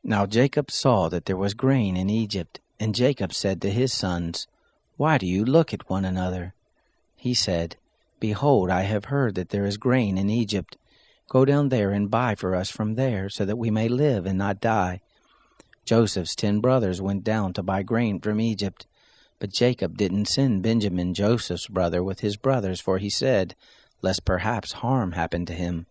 Now Jacob saw that there was grain in Egypt, and Jacob said to his sons, Why do you look at one another? He said, Behold, I have heard that there is grain in Egypt. Go down there and buy for us from there, so that we may live and not die. Joseph's 10 brothers went down to buy grain from Egypt. But Jacob didn't send Benjamin, Joseph's brother, with his brothers, for he said, Lest perhaps harm happen to him.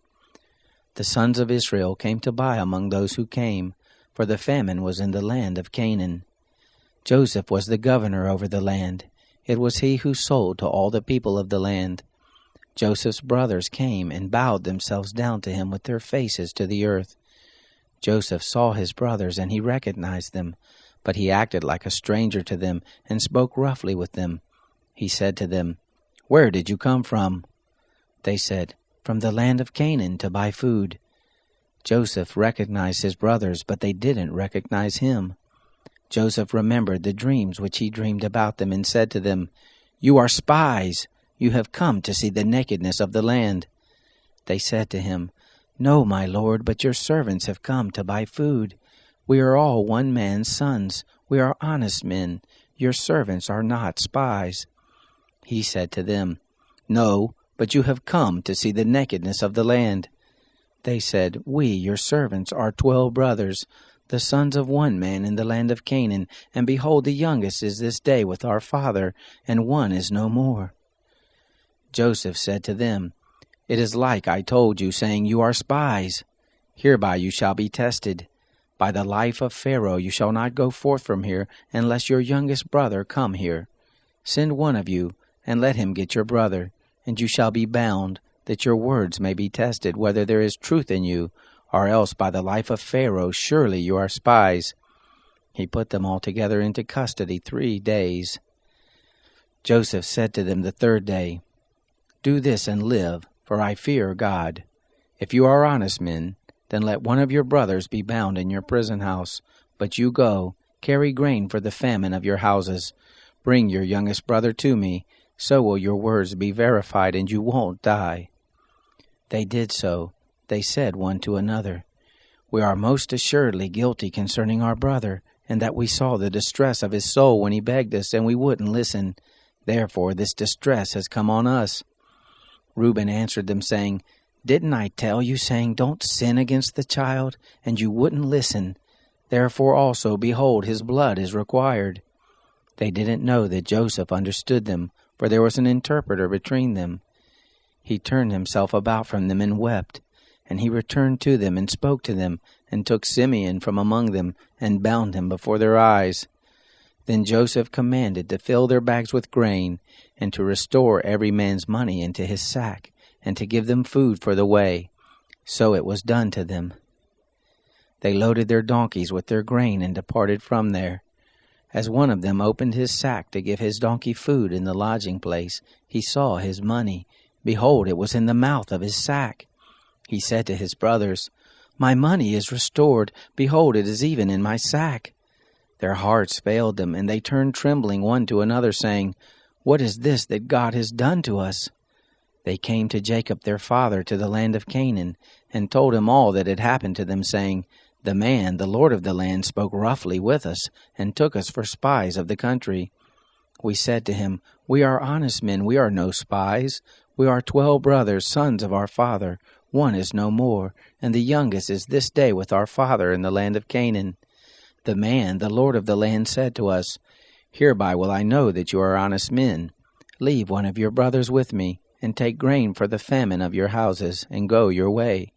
The sons of Israel came to buy among those who came, for the famine was in the land of Canaan. Joseph was the governor over the land. It was he who sold to all the people of the land. Joseph's brothers came and bowed themselves down to him with their faces to the earth. Joseph saw his brothers, and he recognized them, but he acted like a stranger to them and spoke roughly with them. He said to them, Where did you come from? They said, From the land of Canaan to buy food. Joseph recognized his brothers, but they didn't recognize him. Joseph remembered the dreams which he dreamed about them and said to them, You are spies. You have come to see the nakedness of the land. They said to him, No, my lord, but your servants have come to buy food. We are all one man's sons. We are honest men. Your servants are not spies. He said to them, No, but you have come to see the nakedness of the land. They said, We, your servants, are 12 brothers, the sons of one man in the land of Canaan, and behold, the youngest is this day with our father, and one is no more. Joseph said to them, It is like I told you, saying, You are spies. Hereby you shall be tested. By the life of Pharaoh you shall not go forth from here, unless your youngest brother come here. Send one of you, and let him get your brother, and you shall be bound, that your words may be tested, whether there is truth in you, or else by the life of Pharaoh surely you are spies. He put them all together into custody 3 days. Joseph said to them the 3rd day, Do this and live, for I fear God. If you are honest men, then let one of your brothers be bound in your prison house. But you go, carry grain for the famine of your houses. Bring your youngest brother to me, so will your words be verified, and you won't die. They did so. They said one to another, We are most assuredly guilty concerning our brother, and that we saw the distress of his soul when he begged us, and we wouldn't listen. Therefore this distress has come on us. Reuben answered them, saying, Didn't I tell you, saying, Don't sin against the child? And you wouldn't listen. Therefore also, behold, his blood is required. They didn't know that Joseph understood them, for there was an interpreter between them. He turned himself about from them and wept. And he returned to them and spoke to them, and took Simeon from among them, and bound him before their eyes. Then Joseph commanded to fill their bags with grain, and to restore every man's money into his sack, and to give them food for the way. So it was done to them. They loaded their donkeys with their grain and departed from there. As one of them opened his sack to give his donkey food in the lodging place, he saw his money. Behold, it was in the mouth of his sack. He said to his brothers, My money is restored. Behold, it is even in my sack. Their hearts failed them, and they turned trembling one to another, saying, What is this that God has done to us? They came to Jacob their father to the land of Canaan, and told him all that had happened to them, saying, The man, the lord of the land, spoke roughly with us, and took us for spies of the country. We said to him, We are honest men, we are no spies. We are 12 brothers, sons of our father. One is no more, and the youngest is this day with our father in the land of Canaan. The man, the lord of the land, said to us, Hereby will I know that you are honest men. Leave one of your brothers with me, and take grain for the famine of your houses, and go your way.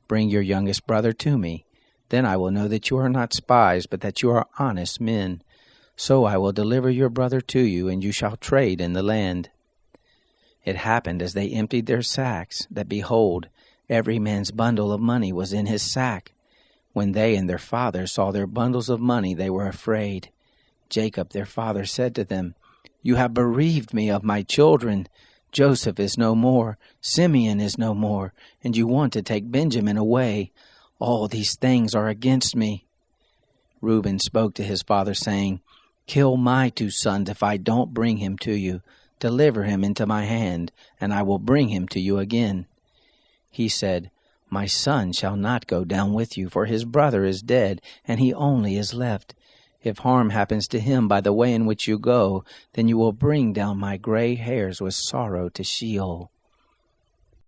Bring your youngest brother to me. Then I will know that you are not spies, but that you are honest men. So I will deliver your brother to you, and you shall trade in the land. It happened as they emptied their sacks, that behold, every man's bundle of money was in his sack. When they and their father saw their bundles of money, they were afraid. Jacob their father said to them, You have bereaved me of my children. Joseph is no more, Simeon is no more, and you want to take Benjamin away. All these things are against me. Reuben spoke to his father, saying, Kill my 2 sons if I don't bring him to you. Deliver him into my hand, and I will bring him to you again. He said, My son shall not go down with you, for his brother is dead, and he only is left. If harm happens to him by the way in which you go, then you will bring down my gray hairs with sorrow to Sheol.